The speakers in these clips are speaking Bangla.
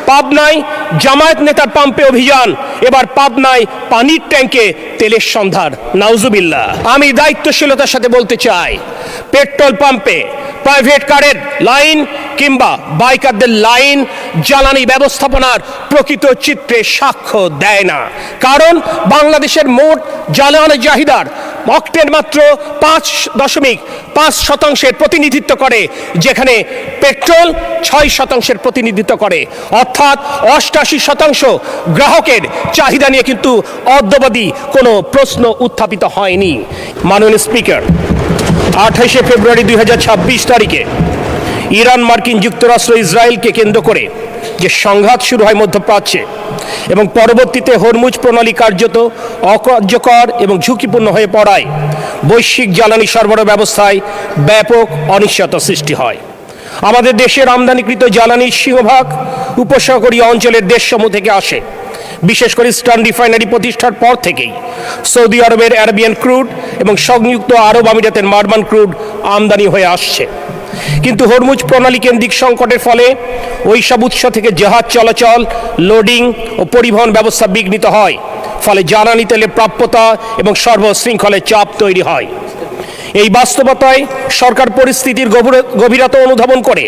পাবনায় জামায়াত নেতার পাম্পে অভিযান, এবার পাবনায় পানির ট্যাঙ্কে তেলের সন্ধান। নাউজুবিল্লাহ। আমি দায়িত্বশীলতার সাথে বলতে চাই, পেট্রোল পাম্পে প্রাইভেট কারের লাইন কিংবা বাইকারদের লাইন জ্বালানি ব্যবস্থাপনার প্রকৃত চিত্রে সাক্ষ্য দেয় না। কারণ বাংলাদেশের মোট জ্বালানি চাহিদার অক্টেন মাত্র 5.5% প্রতিনিধিত্ব করে, যেখানে পেট্রোল 6% প্রতিনিধিত্ব করে। অর্থাৎ 88% গ্রাহকের চাহিদা নিয়ে কিন্তু অদ্যাবধি কোনো প্রশ্ন উত্থাপিত হয়নি। মাননীয় স্পিকার, 28 ফেব্রুয়ারি 2026 তারিখে ইরান, মার্কিন যুক্তরাষ্ট্র, ইসরায়েলকে কেন্দ্র করে যে সংঘাত শুরু হয় মধ্যপ্রাচ্যে এবং পরবর্তীতে হরমুজ প্রণালী কার্যত অকার্যকর এবং ঝুঁকিপূর্ণ হয়ে পড়ায় বৈশ্বিক জ্বালানি সরবরাহ ব্যবস্থায় ব্যাপক অনিশ্চয়তা সৃষ্টি হয়। আমাদের দেশের আমদানিকৃত জ্বালানির সিংহভাগ উপসাগরীয় অঞ্চলের দেশসমূহ থেকে আসে। বিশেষ করে ইস্টার্ন রিফাইনারি প্রতিষ্ঠার পর থেকেই সৌদি আরবের অ্যারাবিয়ান ক্রুড এবং সংযুক্ত আরব আমিরাতের মারমান ক্রুড আমদানি হয়ে আসছে। কিন্তু হরমুজ প্রণালী কেন্দ্রিক সংকটের ফলে ওই সব উৎস থেকে জাহাজ চলাচল, লোডিং ও পরিবহন ব্যবস্থা বিঘ্নিত হয়। ফলে জ্বালানি তেলের প্রাপ্যতা এবং সর্বশৃঙ্খলে চাপ তৈরি হয়। এই বাস্তবতায় সরকার পরিস্থিতির গভীরতা অনুধাবন করে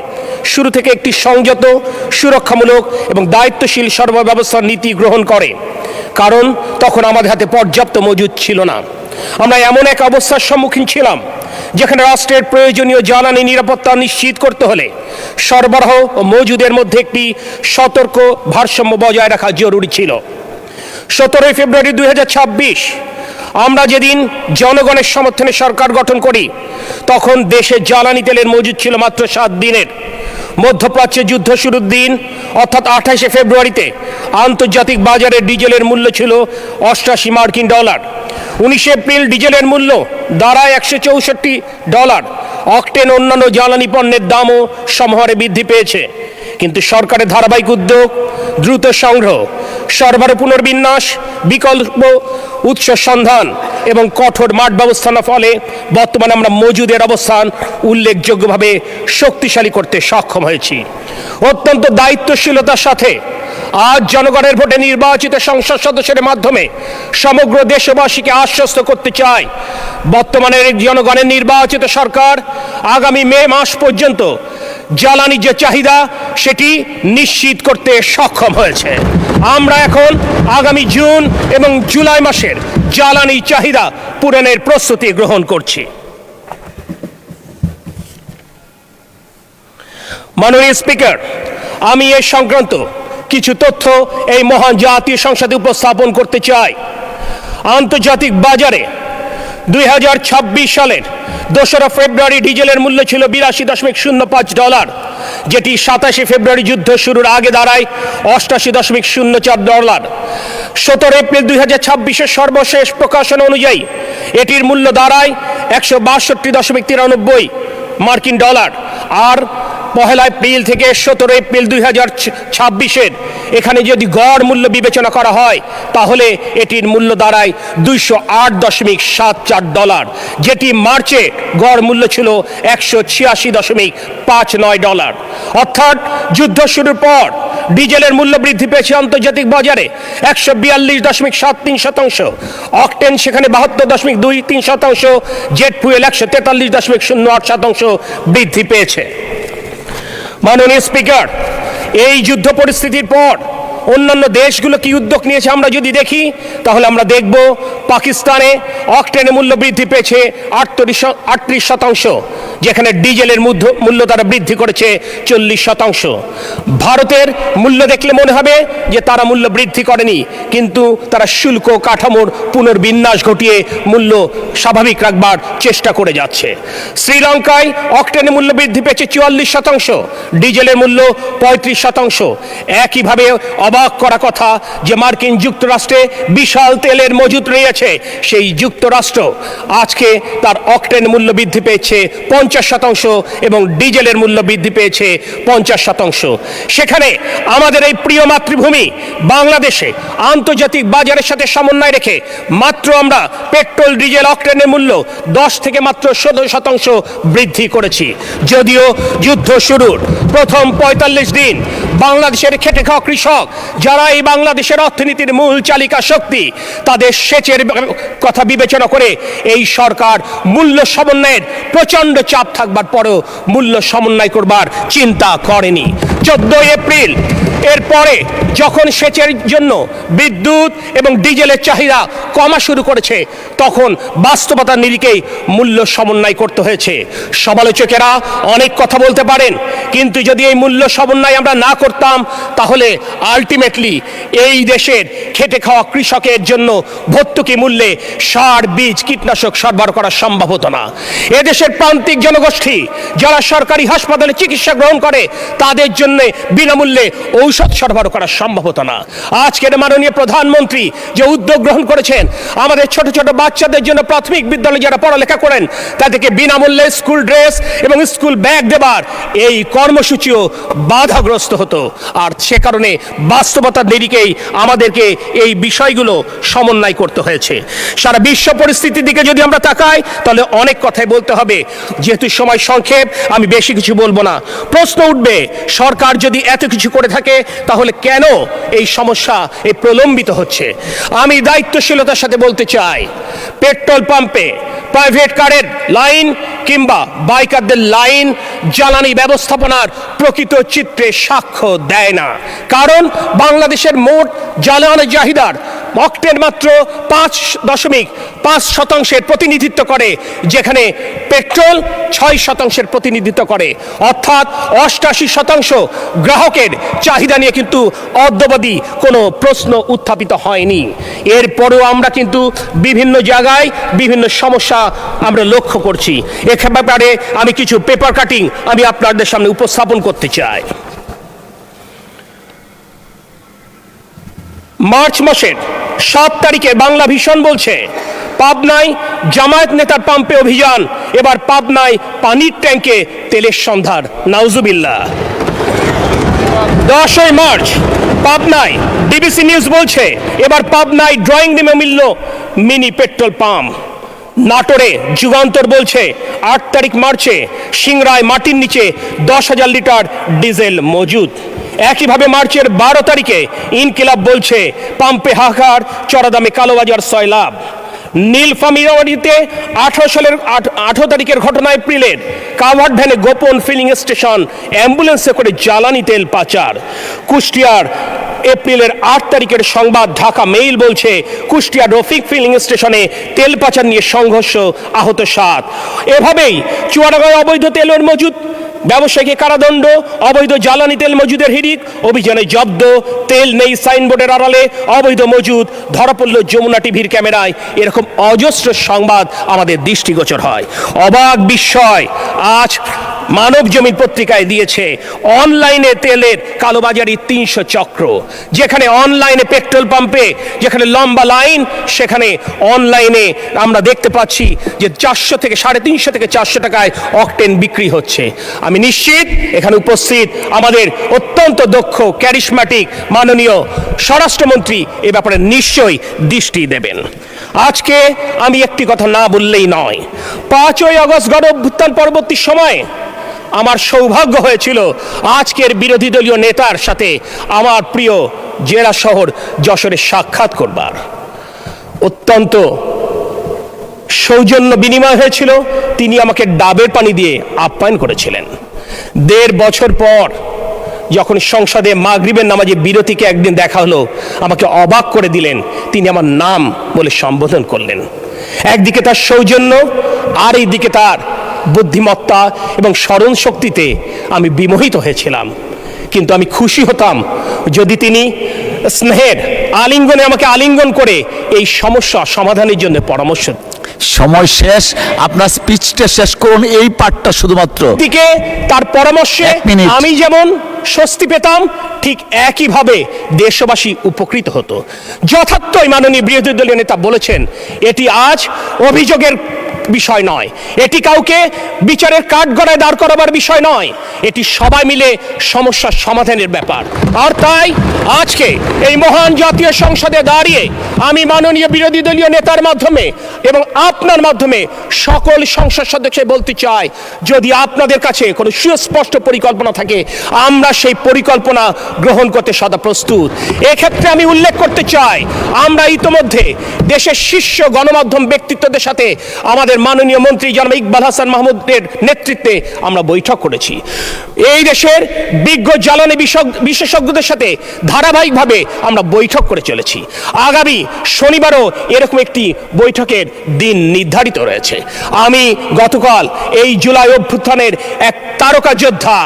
শুরু থেকে একটি সংযত, সুরক্ষামূলক এবং দায়িত্বশীল সরবরাহ ব্যবস্থার নীতি গ্রহণ করে। কারণ তখন আমাদের হাতে পর্যাপ্ত মজুদ ছিল না। আমরা এমন এক অবস্থার সম্মুখীন ছিলাম যেখানে রাষ্ট্রের প্রয়োজনীয় জ্বালানি নিরাপত্তা নিশ্চিত করতে হলে সরবরাহ ও মজুদের মধ্যে একটি সতর্ক ভারসাম্য বজায় রাখা জরুরি ছিল। 17 ফেব্রুয়ারি 2026 আমরা যেদিন জনগণের সমর্থনে সরকার গঠন করি, তখন দেশে জ্বালানি তেলের মজুদ ছিল মাত্র 7 দিনের। মধ্যপ্রাচ্যে যুদ্ধ শুরুর দিন অর্থাৎ 28 ফেব্রুয়ারিতে আন্তর্জাতিক বাজারে ডিজেলের মূল্য ছিল $88। 19 এপ্রিল ডিজেলের মূল্য দাঁড়ায় $164। অক্টেন অন্যান্য জ্বালানি পণ্যের দামও সমহারে বৃদ্ধি পেয়েছে। কিন্তু সরকারের ধারাবাহিক উদ্যোগ, দ্রুত সংগ্রহ, সরবরাহ পুনর্বিন্যাস, বিকল্প উৎস সন্ধান এবং কঠোর মাঠ ব্যবস্থার ফলে বর্তমানে আমরা মজুদের অবস্থান উল্লেখযোগ্যভাবে শক্তিশালী করতে সক্ষম হয়েছি। অত্যন্ত দায়িত্বশীলতার সাথে আজ জনগণের ভোটে নির্বাচিত সংসদ সদস্যের মাধ্যমে সমগ্র দেশবাসীকে আশ্বস্ত করতে চাই, বর্তমানের জনগণের নির্বাচিত সরকার আগামী মে মাস পর্যন্ত জ্বালানির যে চাহিদা সেটি নিশ্চিত করতে সক্ষম হয়েছে। আমরা এখন আগামী জুন এবং জুলাই মাসের জ্বালানি চাহিদা পূরণের প্রস্তুতি গ্রহণ করছি। মাননীয় স্পিকার, আমি এই সংক্রান্ত কিছু তথ্য এই মহান জাতীয় সংসদে উপস্থাপন করতে চাই। আন্তর্জাতিক বাজারে 2026 সালের 2 ফেব্রুয়ারি ডিজেলের মূল্য ছিল $82.05, যেটি 27 ফেব্রুয়ারি যুদ্ধ শুরুর আগে দাঁড়ায় $88.04। 17 এপ্রিল 2026 সর্বশেষ প্রকাশন অনুযায়ী এটির মূল্য দাঁড়ায় $162.93 মার্কিন ডলার। আর 1 এপ্রিল থেকে 17 এপ্রিল 2026 এখানে যদি গড় মূল্য বিবেচনা করা হয় তাহলে এটির মূল্য দাঁড়ায় $208.74, যেটি মার্চে গড় মূল্য ছিল $186.59। অর্থাৎ যুদ্ধ শুরুর পর ডিজেলের মূল্য বৃদ্ধি পেয়েছে আন্তর্জাতিক বাজারে 142.73%, অকটেন সেখানে 72.23%, জেট ফুয়েল 143.08% বৃদ্ধি পেয়েছে। মাননীয় স্পিকার, এই যুদ্ধ পরিস্থিতির পর অন্যান্য দেশগুলো কি উদ্যোগ নিয়েছে আমরা যদি দেখি তাহলে আমরা দেখব পাকিস্তানে অকটেনের মূল্য বৃদ্ধি পেয়েছে 38%, যেখানে ডিজেলের মূল্য তারা বৃদ্ধি করেছে 40%। ভারতের মূল্য দেখলে মনে হবে যে তারা মূল্য বৃদ্ধি করেনি, কিন্তু তারা শুল্ক কাঠামোর পুনর্বিন্যাস ঘটিয়ে মূল্য স্বাভাবিক রাখবার চেষ্টা করে যাচ্ছে। শ্রীলঙ্কায় অকটেনের মূল্য বৃদ্ধি পেয়েছে 44%, ডিজেলের মূল্য 35%। একইভাবে অবাক করা কথা যে মার্কিন যুক্তরাষ্ট্রে বিশাল তেলের মজুদ রয়েছে, সেই যুক্তরাষ্ট্র আজকে তার অকটেন মূল্য বৃদ্ধি পেয়েছে 50% এবং ডিজেলের মূল্য বৃদ্ধি পেয়েছে 50%। সেখানে আমাদের এই প্রিয় মাতৃভূমি বাংলাদেশে আন্তর্জাতিক বাজারের সাথে সমন্বয় রেখে মাত্র আমরা পেট্রোল ডিজেল অকটেনের মূল্য 10 থেকে মাত্র 16% বৃদ্ধি করেছি। যদিও যুদ্ধ শুরুর প্রথম 45 দিন বাংলাদেশের খেটে খাওয়া কৃষক, যারা এই বাংলাদেশের অর্থনীতির মূল চালিকা শক্তি, তাদের সেচের কথা বিবেচনা করে এই সরকার মূল্য সমন্বয়ের প্রচণ্ড চাপ থাকবার পরেও মূল্য সমন্বয় করবার চিন্তা করেনি। 14 এপ্রিল এরপরে যখন সেচের জন্য বিদ্যুৎ এবং ডিজেলের চাহিদা কমা শুরু করেছে, তখন বাস্তবতার নিরিখেই মূল্য সমন্বয় করতে হয়েছে। সমালোচকেরা অনেক কথা বলতে পারেন, কিন্তু যদি এই মূল্য সমন্বয় আমরা না করতাম, তাহলে আলটিমেটলি এই দেশের খেটে খাওয়া কৃষকের জন্য ভর্তুকি মূল্যে সার, বীজ, কীটনাশক সরবরাহ করা সম্ভব হতো না। এদেশের প্রান্তিক জনগোষ্ঠী যারা সরকারি হাসপাতালে চিকিৎসা গ্রহণ করে, তাদের জন্য বিনামূল্যে ঔষধ সরবরাহ করা সম্ভব হতো না। আজকের মাননীয় প্রধানমন্ত্রী যে উদ্যোগ গ্রহণ করেছেন, আমাদের ছোট ছোট বাচ্চাদের জন্য প্রাথমিক বিদ্যালয়ে যারা পড়ালেখা করেন তাদেরকে বিনামূল্যে স্কুল ড্রেস এবং স্কুল ব্যাগ দেবার এই কর্মসূচিও বাধাগ্রস্ত হতো। আর সে কারণে বাস্তবতার নিরিখেই আমাদেরকে এই বিষয়গুলো সমন্বয় করতে হয়েছে। সারা বিশ্ব পরিস্থিতির দিকে যদি আমরা তাকাই, তাহলে অনেক কথাই বলতে হবে। যেহেতু সময় সংক্ষেপ, আমি বেশি কিছু বলবো না। প্রশ্ন উঠবে, সরকার যদি এত কিছু করে থাকে, তাহলে কেন এই সমস্যা এই প্রলম্বিত হচ্ছে? আমি দায়িত্বশীলতার সাথে বলতে চাই, পেট্রোল পাম্পে প্রাইভেট কারের লাইন কিংবা বাইকারদের লাইন জ্বালানি ব্যবস্থাপনার প্রকৃত চিত্রে সাক্ষ্য দেয় না। কারণ বাংলাদেশের মোট জ্বালানি চাহিদার অক্টেন মাত্র 5.5% প্রতিনিধিত্ব করে, যেখানে পেট্রোল 6% প্রতিনিধিত্ব করে। অর্থাৎ 88% গ্রাহকের চাহিদা নিয়ে কিন্তু অদ্যাবধি কোনো প্রশ্ন উত্থাপিত হয়নি। এরপরেও আমরা কিন্তু বিভিন্ন জায়গায় বিভিন্ন সমস্যা আমরা লক্ষ্য করছি। এ ব্যাপারে আমি কিছু পেপার কাটিং আমি আপনাদের সামনে উপস্থাপন করতে চাই। মার্চ মাসের 7 তারিখে বাংলা ভিশন বলছে, পাবনায় জামায়াত নেতার পাম্পে অভিযান, এবার পাবনায় পানির ট্যাঙ্কে তেলের সন্ধান। নাউজুবিল্লাহ। 10 মার্চ পাবনায় ডিবিসি নিউজ বলছে, এবার পাবনায় ড্রয়িং রুমে মিলল মিনি পেট্রোল পাম্প। নাটোরে যুগান্তর বলছে 8 তারিখ মার্চে সিংড়ায় মাটির নিচে 10,000 লিটার ডিজেল মজুদ। একইভাবে মার্চের 12 তারিখে ইনকিলাব বলছে, পাম্পে হাহাকার, চড়া দামে কালোবাজার সয়লাভ। নীলফামারীতে 18 তারিখের ঘটনা এপ্রিলের, কাভার্ড ভ্যানে গোপন ফিলিং স্টেশন, অ্যাম্বুলেন্সে করে জ্বালানি তেল পাচার। কুষ্টিয়ার এপ্রিলের 8 তারিখের সংবাদ ঢাকা মেইল বলছে, কুষ্টিয়া রফিক ফিলিং স্টেশনে তেল পাচার নিয়ে সংঘর্ষ, আহত 7। এভাবেই চুয়াডাঙ্গায় অবৈধ তেলের মজুদ, ব্যবসায়ীকে কারাদণ্ড, অবৈধ জ্বালানি তেল মজুদের হিড়িক, অভিযানে জব্দ, তেল নেই সাইনবোর্ডের আড়ালে, অবৈধ মজুদ, ধরা পড়ল যমুনা টিভির ক্যামেরায়। এরকম অজস্র সংবাদ আমাদের দৃষ্টিগোচর হয়। অবাক বিস্ময় আজ মানব জমিন পত্রিকায় দিয়েছে, অনলাইনে তেলের কালোবাজারি 300 চক্র। যেখানে অনলাইনে পেট্রোল পাম্পে যেখানে লম্বা লাইন, সেখানে অনলাইনে আমরা দেখতে পাচ্ছি যে 400 থেকে 350 থেকে 400 টাকায় অকটেন বিক্রি হচ্ছে। আমি নিশ্চিত এখানে উপস্থিত আমাদের অত্যন্ত দক্ষ ক্যারিশম্যাটিক মাননীয় স্বরাষ্ট্রমন্ত্রী এ ব্যাপারে নিশ্চয়ই দৃষ্টি দেবেন। আজকে আমি একটি কথা না বললেই নয়। 5ই আগস্ট গণ অভ্যুত্থান পরবর্তী সময়ে আমার সৌভাগ্য হয়েছিল আজকের বিরোধী দলীয় নেতার সাথে আমার প্রিয় জেলা শহর যশোরে সাক্ষাৎ করবার। অত্যন্ত সৌজন্য বিনিময় হয়েছিল। তিনি আমাকে ডাবের পানি দিয়ে আপ্যায়ন করেছিলেন। 1.5 বছর পর যখন সংসদে মাগরিবের নামাজে বিরতিকে একদিন দেখা হলো, আমাকে অবাক করে দিলেন। তিনি আমার নাম বলে সম্বোধন করলেন। একদিকে তার সৌজন্য, আর এইদিকে তার বুদ্ধিমত্তা এবং স্মরণ শক্তিতে আমি বিমোহিত হয়েছিলাম। কিন্তু আমি খুশি হতাম যদি তিনি স্নেহের আলিঙ্গনে আমাকে আলিঙ্গন করে এই সমস্যা সমাধানের জন্য পরামর্শ সময় শেষ, আপনার স্পিচটা শেষ করুন, এই পার্টটা শুধুমাত্র। দিকে তার পরামর্শে 1 মিনিট। আমি যেমন স্বস্তি পেতাম, ঠিক একইভাবে দেশবাসী উপকৃত হতো। যথার্থই মাননীয় বিরোধী দলীয় নেতা বলেছেন, এটি আজ অভিযোগের বিষয় নয়, এটি কাউকে বিচারের কাঠগড়ায় দাঁড় করাবার বিষয় নয়, এটি সবাই মিলে সমস্যার সমাধানের ব্যাপার। আর তাই আজকে এই মহান জাতীয় সংসদে দাঁড়িয়ে আমি মাননীয় বিরোধী দলীয় নেতার মাধ্যমে এবং আপনার মাধ্যমে সকল সংসদ সদস্যকে বলতে চাই, যদি আপনাদের কাছে কোনো সুস্পষ্ট পরিকল্পনা থাকে, আমরা সেই পরিকল্পনা গ্রহণ করতে সদা প্রস্তুত। এক্ষেত্রে আমি উল্লেখ করতে চাই, আমরা ইতোমধ্যে দেশের শীর্ষ গণমাধ্যম ব্যক্তিত্বদের সাথে আমাদের মাননীয় মন্ত্রী জনাব ইকবাল হাসান মাহমুদের নেতৃত্বে আমরা বৈঠক করেছি। এই দেশের বিজ্ঞ জ্বালানি বিশেষজ্ঞদের সাথে ধারাবাহিকভাবে আমরা বৈঠক করে চলেছি। আগামী শনিবারও এরকম একটি বৈঠকের দিন নির্ধারিত রয়েছে। আমি গতকাল এই জুলাই অভ্যুত্থানের এক তারকা যোদ্ধা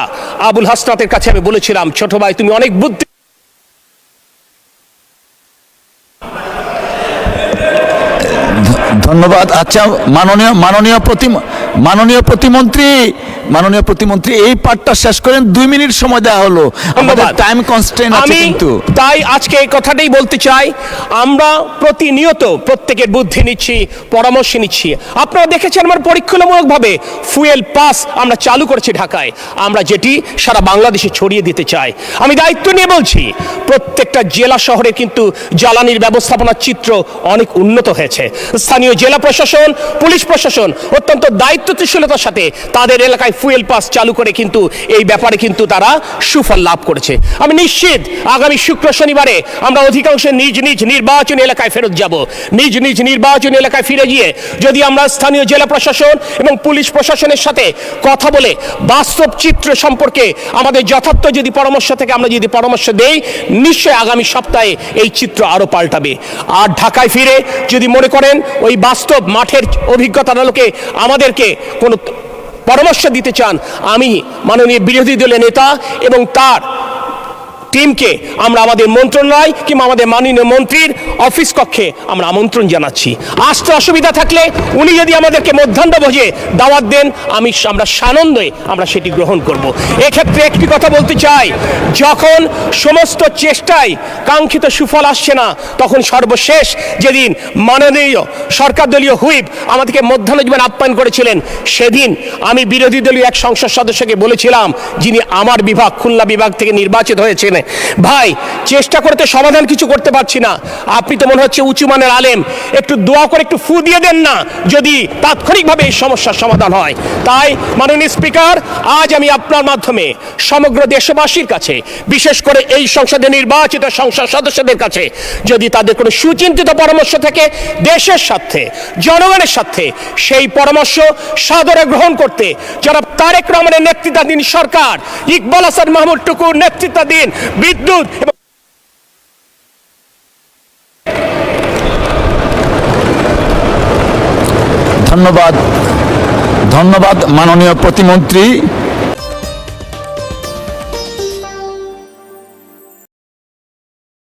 আবুল হাসনাতের কাছে আমি বলেছিলাম, ছোট ভাই তুমি অনেক বুদ্ধি। ধন্যবাদ। আচ্ছা, মাননীয় প্রতিমন্ত্রী এই পার্টটা শেষ করেন, 2 মিনিট সময় দেওয়া হলো, আমাদের টাইম কনস্ট্রেইন আছে। আমি কিন্তু তাই আজকে এই কথাটাই বলতে চাই, আমরা প্রতিনিয়ত প্রত্যেকের বুদ্ধি নিচ্ছি, পরামর্শ নিচ্ছি। আপনারা দেখেছেন আমার পরীক্ষামূলকভাবে ফুয়েল পাস আমরা চালু করেছি ঢাকায়, আমরা যেটি সারা বাংলাদেশে ছড়িয়ে দিতে চাই। আমি দায়িত্ব নিয়ে বলছি, প্রত্যেকটা জেলা শহরে কিন্তু জ্বালানির ব্যবস্থাপনার চিত্র অনেক উন্নত হয়েছে। স্থানীয় জেলা প্রশাসন, পুলিশ প্রশাসন অত্যন্ত দায়িত্বশীলতার সাথে তাদের এলাকায় ফুয়েল পাস চালু করে কিন্তু এই ব্যাপারে কিন্তু তারা সুফল লাভ করেছে। আমি নিশ্চিত আগামী শুক্র শনিবারে আমরা অধিকাংশ নিজ নিজ নির্বাচনী এলাকায় ফেরত যাব। নিজ নিজ নির্বাচনী এলাকায় ফিরে গিয়ে যদি আমরা স্থানীয় জেলা প্রশাসন এবং পুলিশ প্রশাসনের সাথে কথা বলে বাস্তব চিত্র সম্পর্কে আমাদের যথার্থ যদি পরামর্শ থেকে আমরা যদি পরামর্শ দেই, নিশ্চয়ই আগামী সপ্তাহে এই চিত্র আরো পাল্টাবে। আর ঢাকায় ফিরে যদি মনে করেন ওই বাস্তব মাঠের অভিজ্ঞতার আলোকে আমাদেরকে কোনো পরামর্শ দিতে চান, আমি মাননীয় বিরোধী দলের নেতা এবং তার টিমকে আমরা আমাদের মন্ত্রণালয় কিংবা আমাদের মাননীয় মন্ত্রীর অফিস কক্ষে আমরা আমন্ত্রণ জানাচ্ছি। আসতে অসুবিধা থাকলে উনি যদি আমাদেরকে মধ্যাহ্ন ভোজে দাওয়াত দেন, আমরা সানন্দে আমরা সেটি গ্রহণ করব। এক্ষেত্রে একটি কথা বলতে চাই, যখন সমস্ত চেষ্টায় কাঙ্ক্ষিত সুফল আসছে না, তখন সর্বশেষ যেদিন মাননীয় সরকার দলীয় হুইপ আমাদেরকে মধ্যাহ্ন জীবন আপ্যায়ন করেছিলেন, সেদিন আমি বিরোধী দলীয় এক সংসদ সদস্যকে বলেছিলাম, যিনি আমার বিভাগ খুলনা বিভাগ থেকে নির্বাচিত হয়েছেন, ভাই চেষ্টা করতে সমাধান কিছু করতে পারছি না, আপনি তো মনে হচ্ছে উঁচু মানের আলেম, একটু দোয়া করে একটু ফু দিয়ে দেন না, যদি তাৎক্ষণিকভাবে এই সমস্যার সমাধান হয়। তাই মাননীয় স্পিকার, আজ আমি আপনার মাধ্যমে সমগ্র দেশবাসীর কাছে, বিশেষ করে এই সংসদে নির্বাচিত সংসদ সদস্যদের কাছে, যদি তাদের কোনো সুচিন্তিত পরামর্শ থাকে দেশের স্বার্থে, জনগণের স্বার্থে, সেই পরামর্শ সাদরে গ্রহণ করতে জনাব তারেক রহমানের নেতৃত্বাধীন সরকার, ইকবাল হাসান মাহমুদ টুকুর নেতৃত্বাধীন বিদ্যুৎ এবং ধন্যবাদ মাননীয় প্রতিমন্ত্রী।